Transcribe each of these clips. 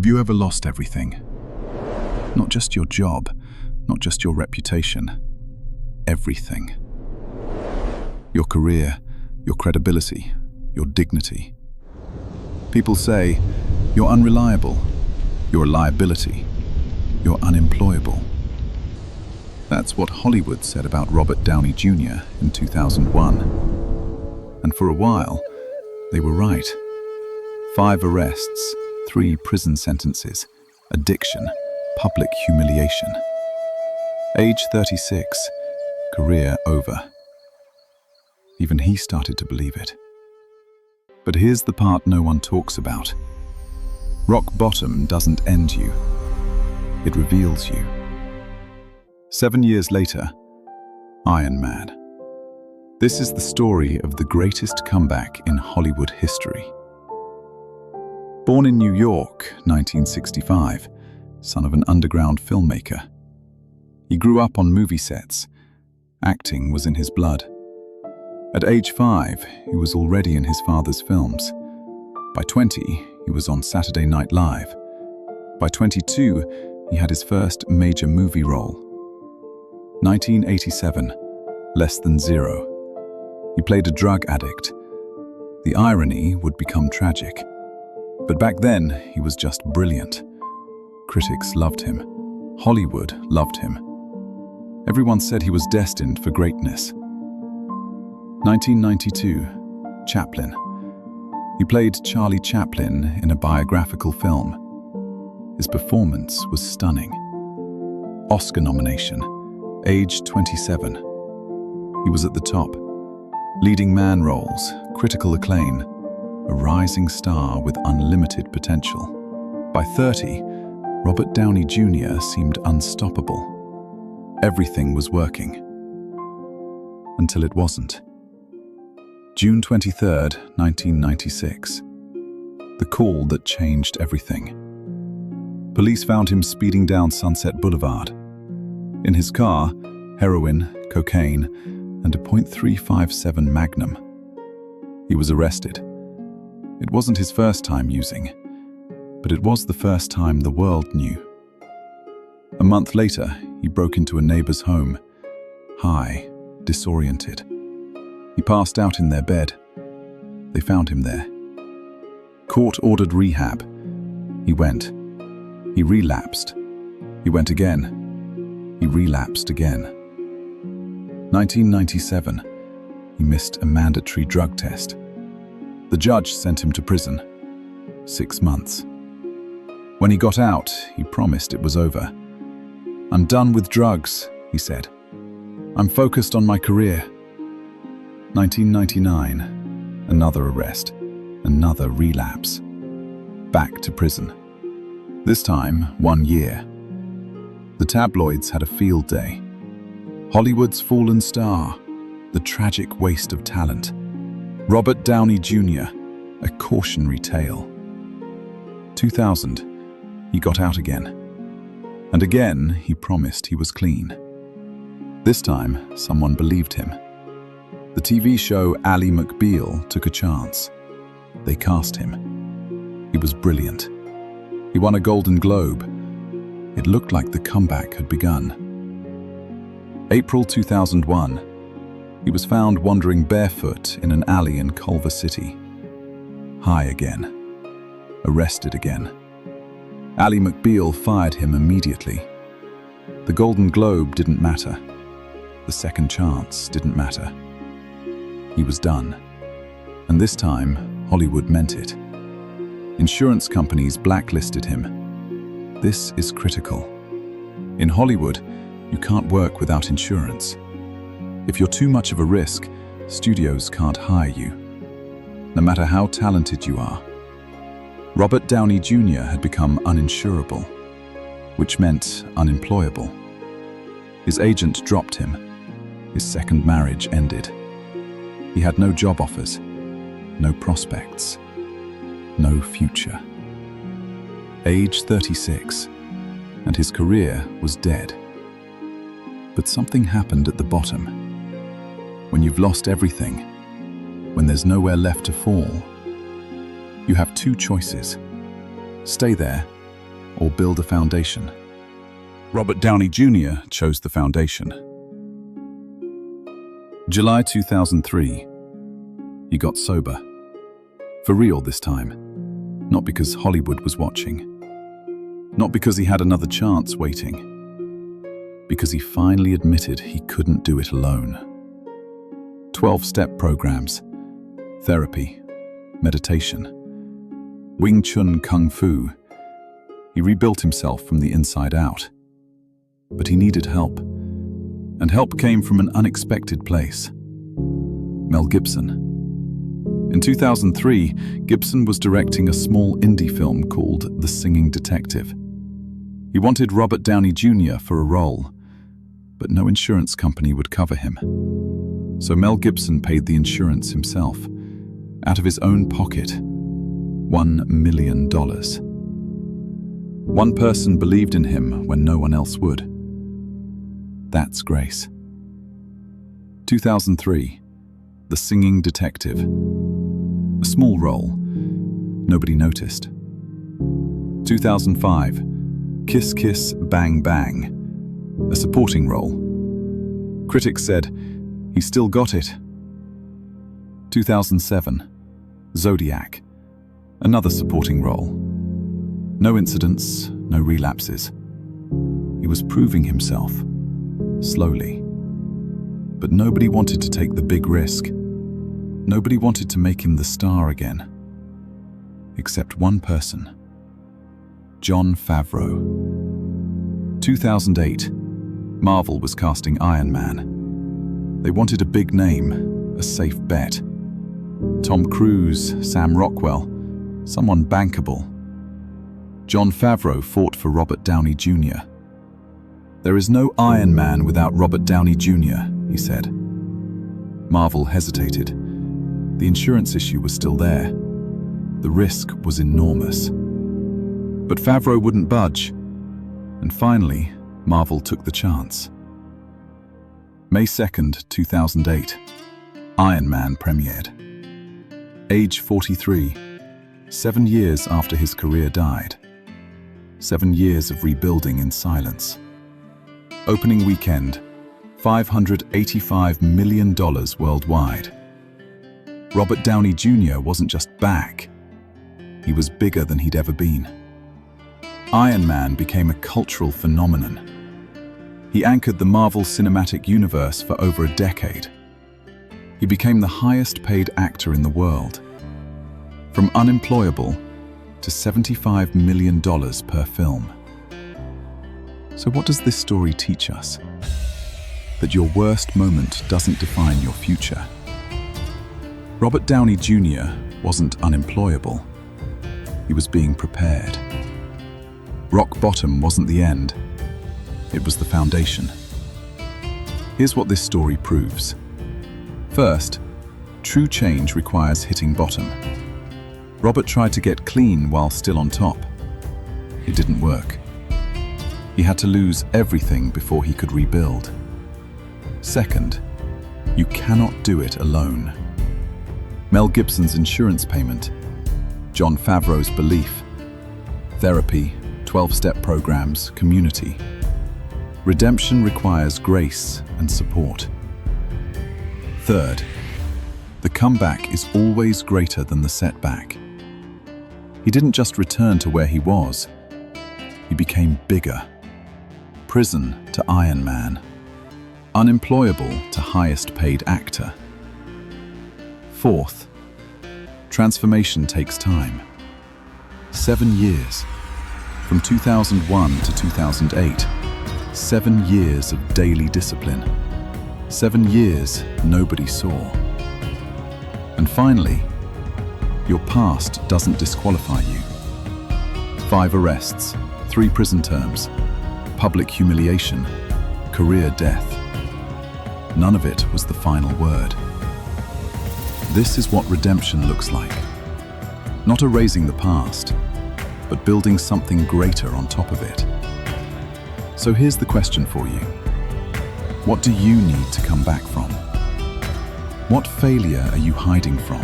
Have you ever lost everything? Not just your job, not just your reputation. Everything. Your career, your credibility, your dignity. People say, you're unreliable, you're a liability, you're unemployable. That's what Hollywood said about Robert Downey Jr. in 2001. And for a while, they were right. 5 arrests, 3 prison sentences, addiction, public humiliation. Age 36, career over. Even he started to believe it. But here's the part no one talks about. Rock bottom doesn't end you. It reveals you. 7 years later, Iron Man. This is the story of the greatest comeback in Hollywood history. Born in New York, 1965, son of an underground filmmaker. He grew up on movie sets. Acting was in his blood. At age 5, he was already in his father's films. By 20, he was on Saturday Night Live. By 22, he had his first major movie role. 1987, Less Than Zero. He played a drug addict. The irony would become tragic. But back then, he was just brilliant. Critics loved him. Hollywood loved him. Everyone said he was destined for greatness. 1992, Chaplin. He played Charlie Chaplin in a biographical film. His performance was stunning. Oscar nomination, age 27. He was at the top. Leading man roles, critical acclaim, a rising star with unlimited potential. By 30, Robert Downey Jr. seemed unstoppable. Everything was working. Until it wasn't. June 23, 1996. The call that changed everything. Police found him speeding down Sunset Boulevard. In his car, heroin, cocaine, and a .357 Magnum. He was arrested. It wasn't his first time using, but it was the first time the world knew. A month later, he broke into a neighbor's home, high, disoriented. He passed out in their bed. They found him there. Court ordered rehab. He went. He relapsed. He went again. He relapsed again. 1997. He missed a mandatory drug test. The judge sent him to prison. 6 months. When he got out, he promised it was over. "I'm done with drugs," he said. "I'm focused on my career." 1999, another arrest, another relapse. Back to prison. This time, 1 year. The tabloids had a field day. Hollywood's fallen star, the tragic waste of talent. Robert Downey Jr., a cautionary tale. 2000, he got out again. And again, he promised he was clean. This time, someone believed him. The TV show Ally McBeal took a chance. They cast him. He was brilliant. He won a Golden Globe. It looked like the comeback had begun. April 2001. He was found wandering barefoot in an alley in Culver City. High again. Arrested again. Ally McBeal fired him immediately. The Golden Globe didn't matter. The second chance didn't matter. He was done. And this time, Hollywood meant it. Insurance companies blacklisted him. This is critical. In Hollywood, you can't work without insurance. If you're too much of a risk, studios can't hire you, no matter how talented you are. Robert Downey Jr. had become uninsurable, which meant unemployable. His agent dropped him. His second marriage ended. He had no job offers, no prospects, no future. Age 36, and his career was dead. But something happened at the bottom. When you've lost everything, when there's nowhere left to fall, you have 2 choices. Stay there or build a foundation? Robert Downey Jr. chose the foundation. July 2003. He got sober. For real this time. Not because Hollywood was watching. Not because he had another chance waiting. Because he finally admitted he couldn't do it alone. 12-step programs, therapy, meditation, Wing Chun Kung Fu. He rebuilt himself from the inside out. But he needed help. And help came from an unexpected place. Mel Gibson. In 2003, Gibson was directing a small indie film called The Singing Detective. He wanted Robert Downey Jr. for a role, but no insurance company would cover him. So Mel Gibson paid the insurance himself, out of his own pocket, $1 million. One person believed in him when no one else would. That's grace. 2003, The Singing Detective. A small role, nobody noticed. 2005, Kiss Kiss Bang Bang, a supporting role. Critics said, he still got it. 2007, Zodiac, another supporting role. No incidents, no relapses. He was proving himself, slowly. But nobody wanted to take the big risk. Nobody wanted to make him the star again. Except one person. Jon Favreau. 2008, Marvel was casting Iron Man. They wanted a big name, a safe bet. Tom Cruise, Sam Rockwell, someone bankable. Jon Favreau fought for Robert Downey Jr. There is no Iron Man without Robert Downey Jr., he said. Marvel hesitated. The insurance issue was still there. The risk was enormous. But Favreau wouldn't budge. And finally, Marvel took the chance. May 2nd, 2008, Iron Man premiered. Age 43, 7 years after his career died. 7 years of rebuilding in silence. Opening weekend, $585 million worldwide. Robert Downey Jr. wasn't just back. He was bigger than he'd ever been. Iron Man became a cultural phenomenon. He anchored the Marvel Cinematic Universe for over a decade. He became the highest-paid actor in the world. From unemployable to $75 million per film. So what does this story teach us? That your worst moment doesn't define your future. Robert Downey Jr. wasn't unemployable. He was being prepared. Rock bottom wasn't the end. It was the foundation. Here's what this story proves. First, true change requires hitting bottom. Robert tried to get clean while still on top. It didn't work. He had to lose everything before he could rebuild. Second, you cannot do it alone. Mel Gibson's insurance payment, Jon Favreau's belief, therapy, 12-step programs, community. Redemption requires grace and support. Third, the comeback is always greater than the setback. He didn't just return to where he was, he became bigger. Prison to Iron Man. Unemployable to highest paid actor. Fourth, transformation takes time. 7 years. From 2001 to 2008, 7 years of daily discipline. 7 years nobody saw. And finally, your past doesn't disqualify you. 5 arrests, 3 prison terms, public humiliation, career death. None of it was the final word. This is what redemption looks like. Not erasing the past, but building something greater on top of it. So here's the question for you. What do you need to come back from? What failure are you hiding from?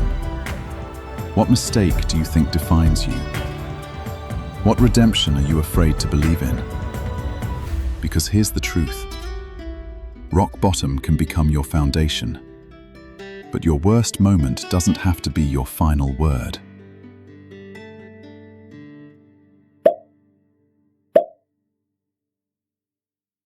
What mistake do you think defines you? What redemption are you afraid to believe in? Because here's the truth. Rock bottom can become your foundation, but your worst moment doesn't have to be your final word.